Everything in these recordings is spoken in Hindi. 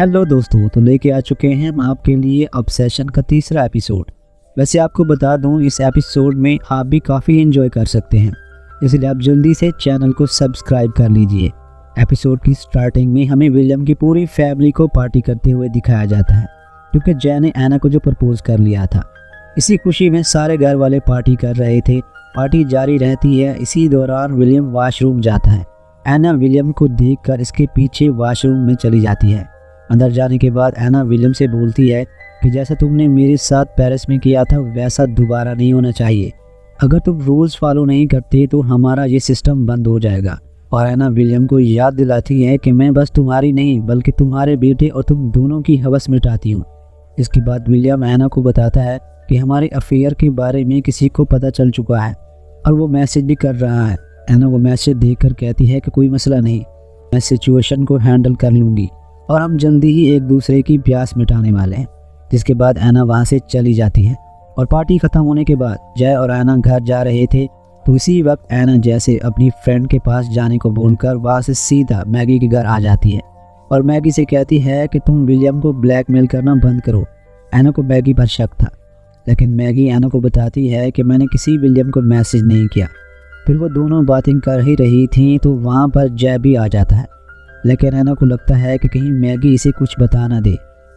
हेलो दोस्तों, तो लेके आ चुके हैं हम आपके लिए ऑब्सेशन का तीसरा एपिसोड। वैसे आपको बता दूं, इस एपिसोड में आप भी काफ़ी एंजॉय कर सकते हैं, इसलिए आप जल्दी से चैनल को सब्सक्राइब कर लीजिए। एपिसोड की स्टार्टिंग में हमें विलियम की पूरी फैमिली को पार्टी करते हुए दिखाया जाता है, क्योंकि जय ने एना को जो प्रपोज कर लिया था। इसी खुशी में सारे घर वाले पार्टी कर रहे थे। पार्टी जारी रहती है। इसी दौरान विलियम वॉशरूम जाता है। एना विलियम को देखकर इसके पीछे वॉशरूम में चली जाती है। अंदर जाने के बाद एना विलियम से बोलती है कि जैसा तुमने मेरे साथ पेरिस में किया था वैसा दोबारा नहीं होना चाहिए। अगर तुम रूल्स फॉलो नहीं करते तो हमारा ये सिस्टम बंद हो जाएगा। और एना विलियम को याद दिलाती है कि मैं बस तुम्हारी नहीं बल्कि तुम्हारे बेटे और तुम दोनों की हवस मिटाती हूँ। इसके बाद विलियम एना को बताता है कि हमारे अफेयर के बारे में किसी को पता चल चुका है और वो मैसेज भी कर रहा है। एना वो मैसेज देखकर कहती है कि कोई मसला नहीं, मैं सिचुएशन को हैंडल कर लूँगी और हम जल्दी ही एक दूसरे की प्यास मिटाने वाले हैं। जिसके बाद एना वहाँ से चली जाती है। और पार्टी ख़त्म होने के बाद जय और एना घर जा रहे थे, तो इसी वक्त एना जय से अपनी फ्रेंड के पास जाने को बोलकर वहाँ से सीधा मैगी के घर आ जाती है और मैगी से कहती है कि तुम विलियम को ब्लैकमेल करना बंद करो। एना को मैगी पर शक था, लेकिन मैगी एना को बताती है कि मैंने किसी विलियम को मैसेज नहीं किया। फिर वो दोनों बातें कर ही रही थी तो वहाँ पर जय भी आ जाता है, लेकिन एना को लगता है कि कहीं मैगी इसे कुछ बता ना दे,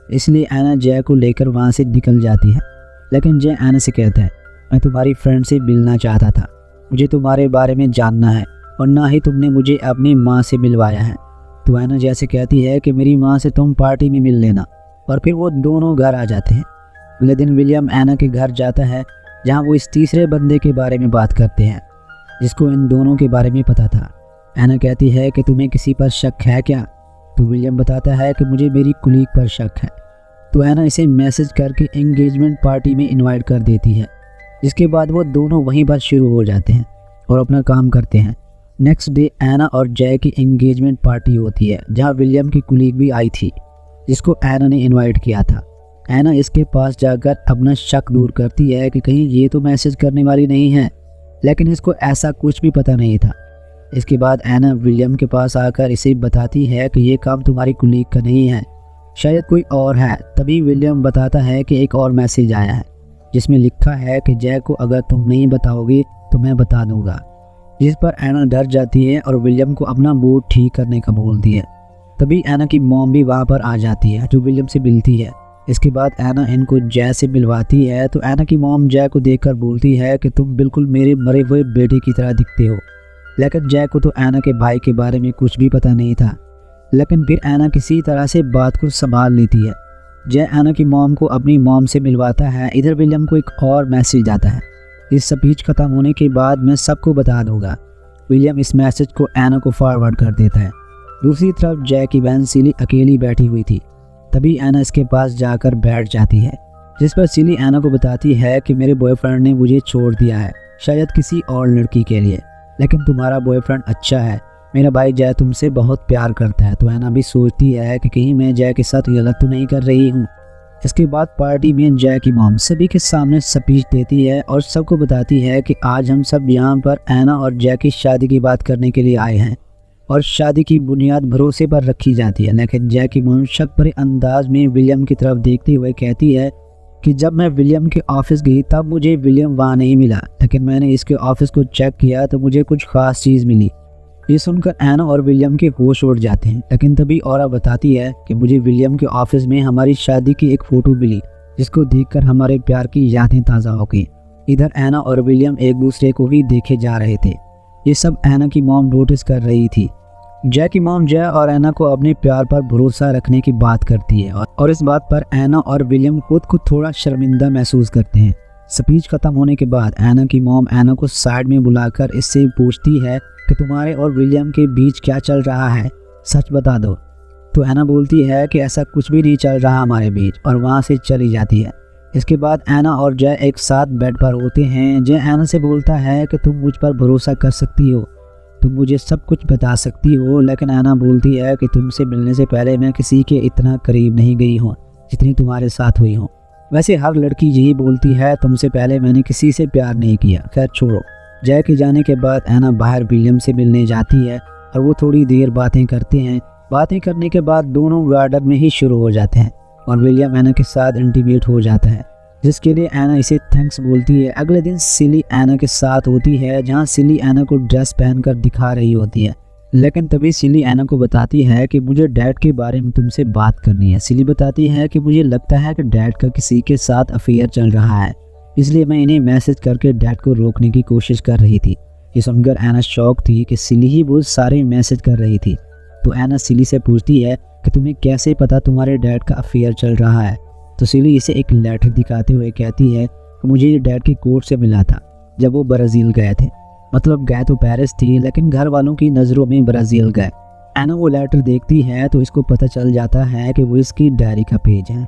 इसलिए एना जय को लेकर वहाँ से निकल जाती है। लेकिन जय एना से कहता है, मैं तुम्हारी फ्रेंड से मिलना चाहता था, मुझे तुम्हारे बारे में जानना है और ना ही तुमने मुझे अपनी माँ से मिलवाया है। तो एना जय से कहती है कि मेरी माँ से तुम पार्टी में मिल लेना। और फिर वो दोनों घर आ जाते हैं। अगले दिन विलियम एना के घर जाता है, जहाँ वो इस तीसरे बंदे के बारे में बात करते हैं जिसको इन दोनों के बारे में पता था। एना कहती है कि तुम्हें किसी पर शक है क्या? तो विलियम बताता है कि मुझे मेरी कुलीग पर शक है। तो एना इसे मैसेज करके एंगेजमेंट पार्टी में इनवाइट कर देती है। जिसके बाद वो दोनों वहीं पर शुरू हो जाते हैं और अपना काम करते हैं। नेक्स्ट डे एना और जय की एंगेजमेंट पार्टी होती है, जहाँ विलियम की कुलीग भी आई थी जिसको एना ने इन्वाइट किया था। एना इसके पास जाकर अपना शक दूर करती है कि कहीं ये तो मैसेज करने वाली नहीं है, लेकिन इसको ऐसा कुछ भी पता नहीं था। इसके बाद एना विलियम के पास आकर इसे बताती है कि ये काम तुम्हारी कुलीग का नहीं है, शायद कोई और है। तभी विलियम बताता है कि एक और मैसेज आया है जिसमें लिखा है कि जय को अगर तुम नहीं बताओगे तो मैं बता दूंगा। जिस पर एना डर जाती है और विलियम को अपना मूड ठीक करने का बोलती है। तभी एना की मॉम भी वहाँ पर आ जाती है जो विलियम से मिलती है। इसके बाद एना इनको जय से मिलवाती है। तो एना की मॉम जय को देखकर बोलती है कि तुम बिल्कुल मेरे मरे हुए बेटे की तरह दिखते हो। लेकिन जय को तो एना के भाई के बारे में कुछ भी पता नहीं था, लेकिन फिर एना किसी तरह से बात को संभाल लेती है। जय एना की मॉम को अपनी मॉम से मिलवाता है। इधर विलियम को एक और मैसेज आता है, इस स्पीच खत्म होने के बाद मैं सबको बता दूंगा। विलियम इस मैसेज को एना को फॉरवर्ड कर देता है। दूसरी तरफ जय की बहन सिली अकेली बैठी हुई थी। तभी एना इसके पास जाकर बैठ जाती है, जिस पर सिली एना को बताती है कि मेरे बॉयफ्रेंड ने मुझे छोड़ दिया है, शायद किसी और लड़की के लिए, लेकिन तुम्हारा बॉयफ्रेंड अच्छा है, मेरा भाई जय तुमसे बहुत प्यार करता है। तो एना भी सोचती है कि कहीं मैं जय के साथ गलत तो नहीं कर रही हूँ। इसके बाद पार्टी में जय की मॉम सभी के सामने स्पीच देती है और सबको बताती है कि आज हम सब यहाँ पर एना और जय की शादी की बात करने के लिए आए हैं और शादी की बुनियाद भरोसे पर रखी जाती है। लेकिन जय की मॉम शक भरे अंदाज में विलियम की तरफ देखते हुए कहती है कि जब मैं विलियम के ऑफिस गई तब मुझे विलियम वहाँ नहीं मिला, लेकिन मैंने इसके ऑफिस को चेक किया तो मुझे कुछ खास चीज़ मिली। ये सुनकर एना और विलियम के होश उड़ जाते हैं। लेकिन तभी औरा बताती है कि मुझे विलियम के ऑफिस में हमारी शादी की एक फ़ोटो मिली जिसको देखकर हमारे प्यार की यादें ताज़ा हो गई। इधर एना और विलियम एक दूसरे को ही देखे जा रहे थे। ये सब एना की मॉम नोटिस कर रही थी। जय की मॉम जय और एना को अपने प्यार पर भरोसा रखने की बात करती है और इस बात पर एना और विलियम खुद को थोड़ा शर्मिंदा महसूस करते हैं। स्पीच खत्म होने के बाद एना की मॉम एना को साइड में बुलाकर इससे पूछती है कि तुम्हारे और विलियम के बीच क्या चल रहा है, सच बता दो। तो एना बोलती है कि ऐसा कुछ भी नहीं चल रहा हमारे बीच और वहाँ से चली जाती है। इसके बाद एना और जय एक साथ बेड पर होते हैं। जय एना से बोलता है कि तुम मुझ पर भरोसा कर सकती हो, तुम मुझे सब कुछ बता सकती हो। लेकिन एना बोलती है कि तुमसे मिलने से पहले मैं किसी के इतना करीब नहीं गई हूँ जितनी तुम्हारे साथ हुई हूँ। वैसे हर लड़की यही बोलती है, तुमसे पहले मैंने किसी से प्यार नहीं किया। खैर छोड़ो। जय के जाने के बाद एना बाहर विलियम से मिलने जाती है और वो थोड़ी देर बातें करते हैं। बातें करने के बाद दोनों गार्डन में ही शुरू हो जाते हैं और विलियम एना के साथ इंटीमेट हो जाता है, जिसके लिए एना इसे थैंक्स बोलती है। अगले दिन सिली एना के साथ होती है, जहां सिली एना को ड्रेस पहनकर दिखा रही होती है। लेकिन तभी सिली एना को बताती है कि मुझे डैड के बारे में तुमसे बात करनी है। सिली बताती है कि मुझे लगता है कि डैड का किसी के साथ अफेयर चल रहा है, इसलिए मैं इन्हें मैसेज करके डैड को रोकने की कोशिश कर रही थी। ये सुनकर एना शॉक थी कि सिली ही वो सारे मैसेज कर रही थी। तो एना सिली से पूछती है कि तुम्हें कैसे पता तुम्हारे डैड का अफेयर चल रहा है। तो सिली इसे एक लेटर दिखाते हुए कहती है कि मुझे ये डैड की कोर्ट से मिला था जब वो ब्राज़ील गए थे। मतलब गए तो पेरिस थी, लेकिन घर वालों की नज़रों में ब्राज़ील गए। एना वो लेटर देखती है तो इसको पता चल जाता है कि वो इसकी डायरी का पेज है।